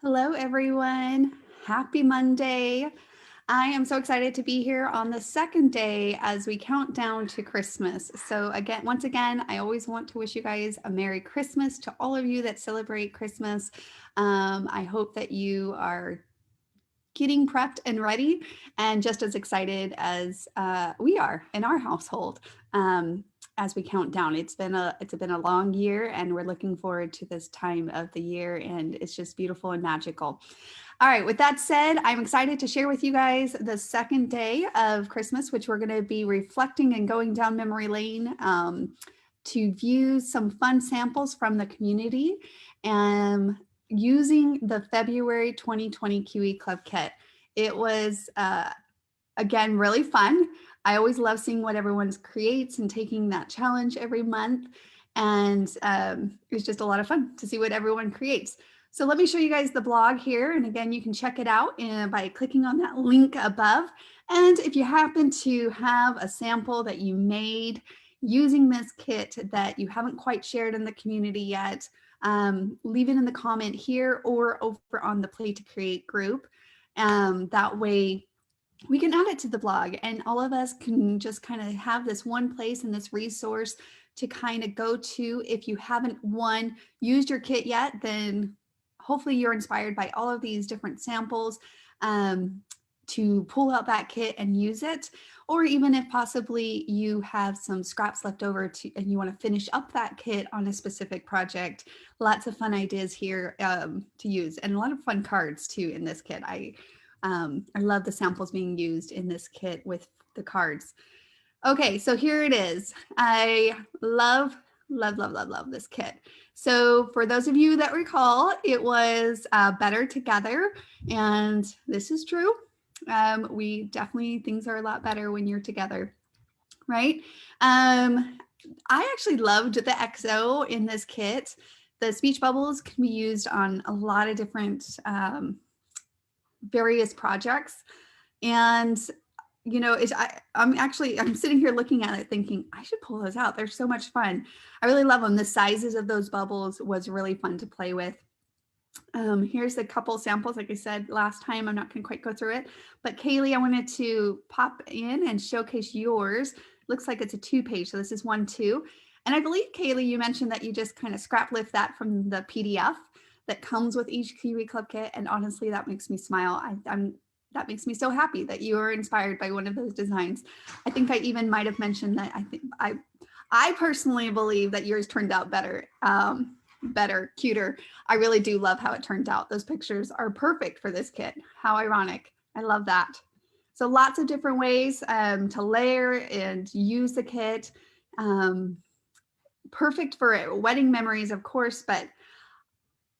Hello, everyone. Happy Monday. I am so excited to be here on the second day as we count down to Christmas. So, once again, I always want to wish you guys a Merry Christmas to all of you that celebrate Christmas. I hope that you are getting prepped and ready and just as excited as we are in our household. As we count down, it's been a long year, and we're looking forward to this time of the year, and it's just beautiful and magical. All right, with that said, I'm excited to share with you guys the second day of Christmas, which we're going to be reflecting and going down memory lane to view some fun samples from the community and using the February 2020 QE Club kit. It was, again, really fun. I always love seeing what everyone creates and taking that challenge every month. And it was just a lot of fun to see what everyone creates. So let me show you guys the blog here. And again, you can check it out by clicking on that link above. And if you happen to have a sample that you made using this kit that you haven't quite shared in the community yet, leave it in the comment here or over on the Play to Create group. That way we can add it to the blog and all of us can just kind of have this one place and this resource to kind of go to. If you haven't used your kit yet, then hopefully you're inspired by all of these different samples to pull out that kit and use it. Or even if possibly you have some scraps left over and you want to finish up that kit on a specific project, lots of fun ideas here to use, and a lot of fun cards too in this kit. I love the samples being used in this kit with the cards. Okay, so here it is. I love, love, love, love, love this kit. So for those of you that recall, it was Better Together, and this is true. Things are a lot better when you're together, right? I actually loved the XO in this kit. The speech bubbles can be used on a lot of different various projects. And I'm sitting here looking at it thinking I should pull those out. They're so much fun. I really love them. The sizes of those bubbles was really fun to play with. Here's a couple samples. Like I said last time, I'm not going to quite go through it, but Kaylee, I wanted to pop in and showcase yours. Looks like it's a 2-page, so this is 1-2. And I believe, Kaylee, you mentioned that you just kind of scrap lift that from the PDF that comes with each QE Club kit, and honestly, that makes me smile. That makes me so happy that you were inspired by one of those designs. I think I even might have mentioned that I personally believe that yours turned out better. Better, cuter. I really do love how it turned out. Those pictures are perfect for this kit. How ironic. I love that. So lots of different ways to layer and use the kit. Perfect for wedding memories, of course, but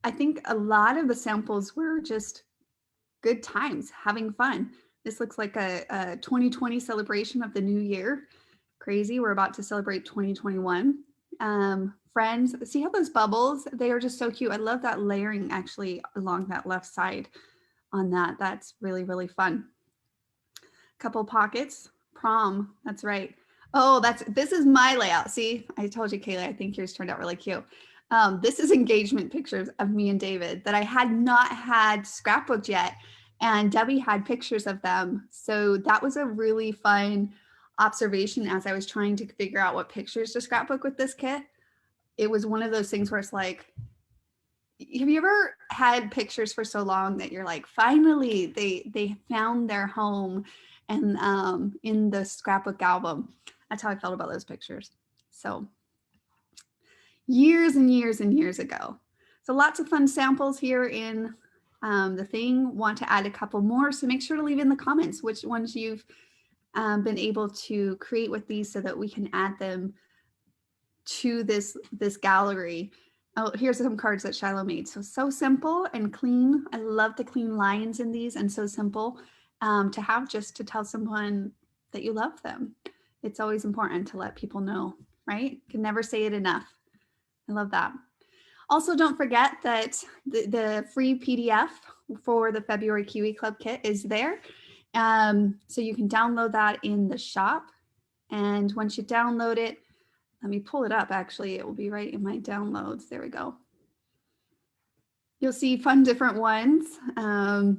I think a lot of the samples were just good times, having fun. This looks like a 2020 celebration of the new year. Crazy. We're about to celebrate 2021. Friends, see how those bubbles, they are just so cute. I love that layering actually along that left side on that. That's really, really fun. Couple pockets, prom, that's right. Oh, this is my layout. See, I told you, Kayla, I think yours turned out really cute. This is engagement pictures of me and David that I had not had scrapbooked yet. And Debbie had pictures of them. So that was a really fun observation as I was trying to figure out what pictures to scrapbook with this kit. It was one of those things where it's like, have you ever had pictures for so long that you're like, finally they found their home and in the scrapbook album? That's how I felt about those pictures. So years and years and years ago. So lots of fun samples here in the thing. Want to add a couple more, so make sure to leave in the comments which ones you've been able to create with these so that we can add them to this gallery. Oh, here's some cards that Shiloh made. So simple and clean. I love the clean lines in these, and so simple to have just to tell someone that you love them. It's always important to let people know, right? Can never say it enough. I love that. Also, don't forget that the free PDF for the February QE Club kit is there. So you can download that in the shop. And once you download it, let me pull it up. Actually, it will be right in my downloads. There we go. You'll see fun different ones. I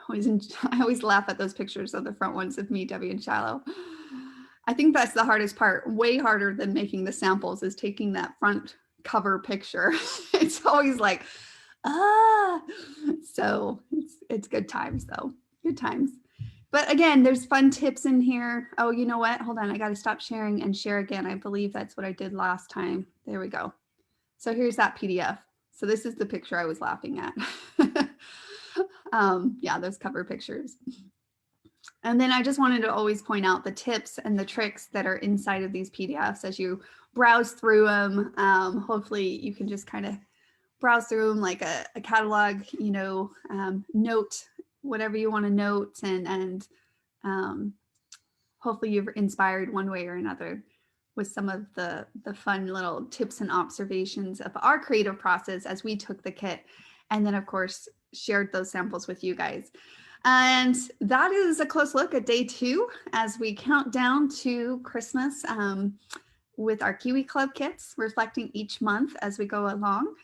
always laugh at those pictures of the front ones of me, Debbie, and Shallow. I think that's the hardest part, way harder than making the samples, is taking that front cover picture. It's always like, ah. So it's good times though, good times. But again, there's fun tips in here. Oh, you know what? Hold on, I got to stop sharing and share again. I believe that's what I did last time. There we go. So here's that PDF. So this is the picture I was laughing at. Yeah, those cover pictures. And then I just wanted to always point out the tips and the tricks that are inside of these PDFs as you browse through them. Hopefully you can just kind of browse through them like a catalog, you know, note whatever you want to note, and hopefully you've inspired one way or another with some of the fun little tips and observations of our creative process as we took the kit, and then of course shared those samples with you guys. And that is a close look at day 2 as we count down to Christmas with our Kiwi Club kits, reflecting each month as we go along.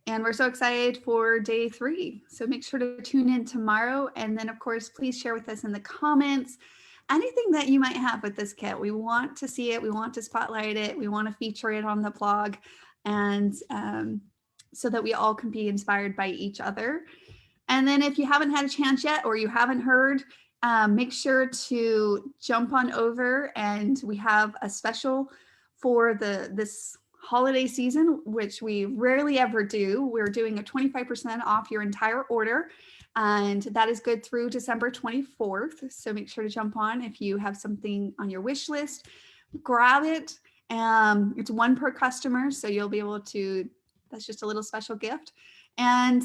And we're so excited for day 3. So make sure to tune in tomorrow. And then of course, please share with us in the comments anything that you might have with this kit. We want to see it. We want to spotlight it. We want to feature it on the blog. And so that we all can be inspired by each other. And then if you haven't had a chance yet, or you haven't heard, make sure to jump on over, and we have a special for this holiday season, which we rarely ever do. We're doing a 25% off your entire order, and that is good through December 24th. So make sure to jump on if you have something on your wish list, grab it. It's 1 per customer, so you'll be able to, that's just a little special gift. And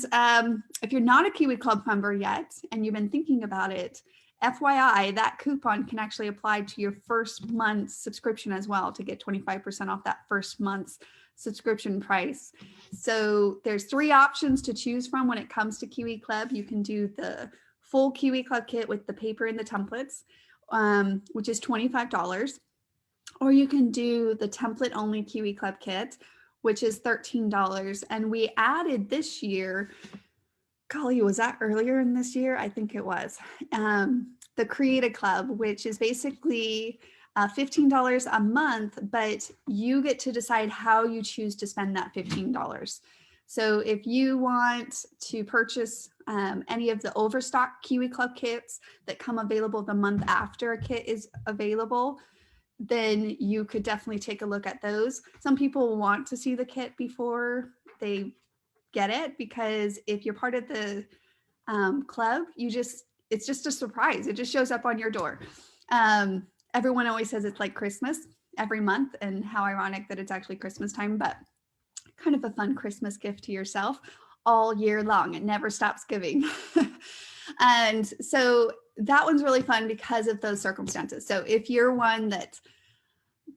if you're not a Kiwi Club member yet and you've been thinking about it, FYI, that coupon can actually apply to your first month's subscription as well, to get 25% off that first month's subscription price. So there's 3 options to choose from when it comes to Kiwi Club. You can do the full Kiwi Club kit with the paper and the templates, which is $25. Or you can do the template only Kiwi Club kit, which is $13. And we added this year, golly, was that earlier in this year? I think it was, the Create a Club, which is basically $15 a month, but you get to decide how you choose to spend that $15. So if you want to purchase any of the overstock Kiwi Club kits that come available the month after a kit is available, then you could definitely take a look at those. Some people want to see the kit before they get it, because if you're part of the club, it's just a surprise. It just shows up on your door. Everyone always says it's like Christmas every month, and how ironic that it's actually Christmas time, but kind of a fun Christmas gift to yourself all year long. It never stops giving. And so that one's really fun because of those circumstances. So if you're one that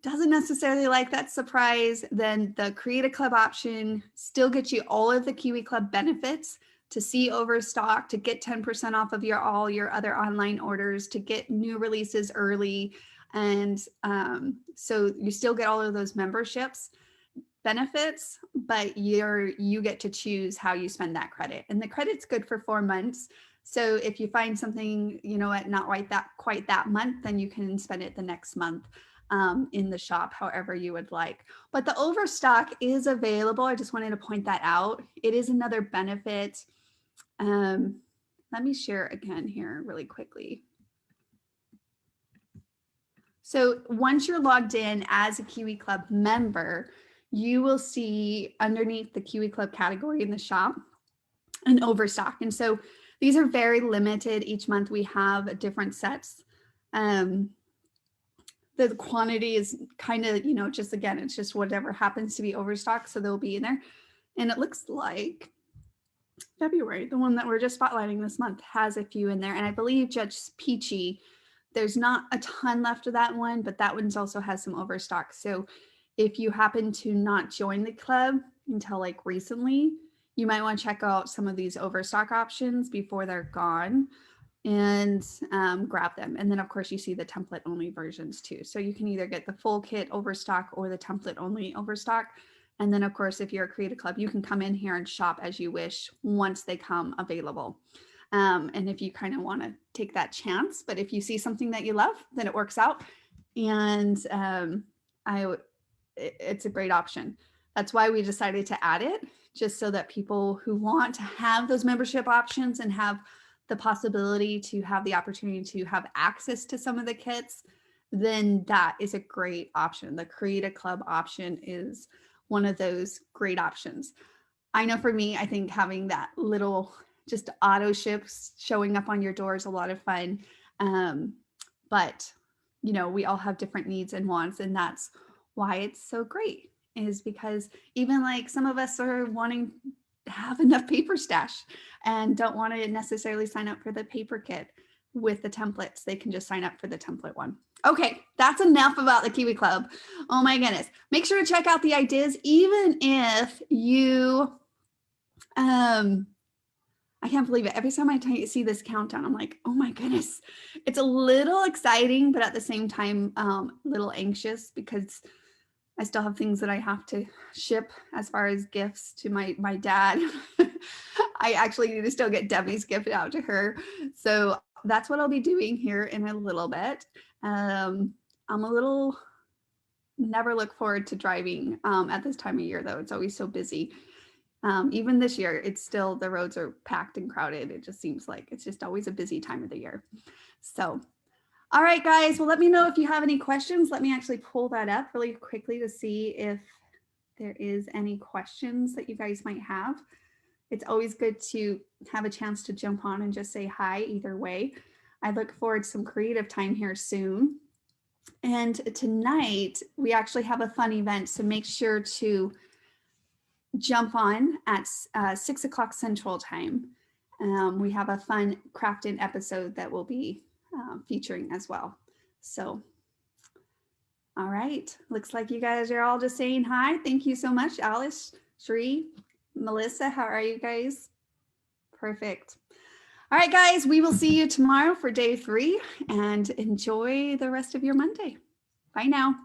doesn't necessarily like that surprise, then the Create a Club option still gets you all of the Kiwi Club benefits, to see overstock, to get 10% off of all your other online orders, to get new releases early. And so you still get all of those memberships benefits, but you get to choose how you spend that credit. And the credit's good for 4 months. So if you find something, you know, at not quite that month, then you can spend it the next month in the shop, however you would like. But the overstock is available. I just wanted to point that out. It is another benefit. Let me share again here really quickly. So once you're logged in as a Kiwi Club member, you will see underneath the Kiwi Club category in the shop an overstock. And so these are very limited. Each month we have different sets. The quantity is kind of, you know, just again, it's just whatever happens to be overstock. So they'll be in there. And it looks like February, the one that we're just spotlighting this month, has a few in there. And I believe Judge Peachy, there's not a ton left of that one, but that one's also has some overstock. So if you happen to not join the club until like recently, you might want to check out some of these overstock options before they're gone, and grab them. And then of course you see the template only versions too. So you can either get the full kit overstock or the template only overstock. And then of course, if you're a Create a Club, you can come in here and shop as you wish once they come available. And if you kind of want to take that chance, but if you see something that you love, then it works out. And it's a great option. That's why we decided to add it, just so that people who want to have those membership options and have the possibility to have the opportunity to have access to some of the kits, then that is a great option. The Create a Club option is one of those great options. I know for me, I think having that little just auto ships showing up on your door is a lot of fun. But, you know, we all have different needs and wants, and that's why it's so great, is because even like some of us are wanting to have enough paper stash and don't want to necessarily sign up for the paper kit with the templates. They can just sign up for the template one. Okay, that's enough about the Kiwi Club. Oh my goodness. Make sure to check out the ideas, even if you, I can't believe it. Every time I see this countdown, I'm like, oh my goodness. It's a little exciting, but at the same time, a little anxious because I still have things that I have to ship as far as gifts to my dad. I actually need to still get Debbie's gift out to her. So that's what I'll be doing here in a little bit. I'm a little, never look forward to driving at this time of year though. It's always so busy. Even this year, it's still, the roads are packed and crowded. It just seems like it's just always a busy time of the year. So, all right, guys, well, let me know if you have any questions. Let me actually pull that up really quickly to see if there is any questions that you guys might have. It's always good to have a chance to jump on and just say hi either way. I look forward to some creative time here soon. And tonight, we actually have a fun event, so make sure to jump on at 6 o'clock Central Time. We have a fun crafting episode that we'll be featuring as well. So, all right. Looks like you guys are all just saying hi. Thank you so much, Alice, Shree, Melissa. How are you guys? Perfect. All right, guys, we will see you tomorrow for day 3 and enjoy the rest of your Monday. Bye now.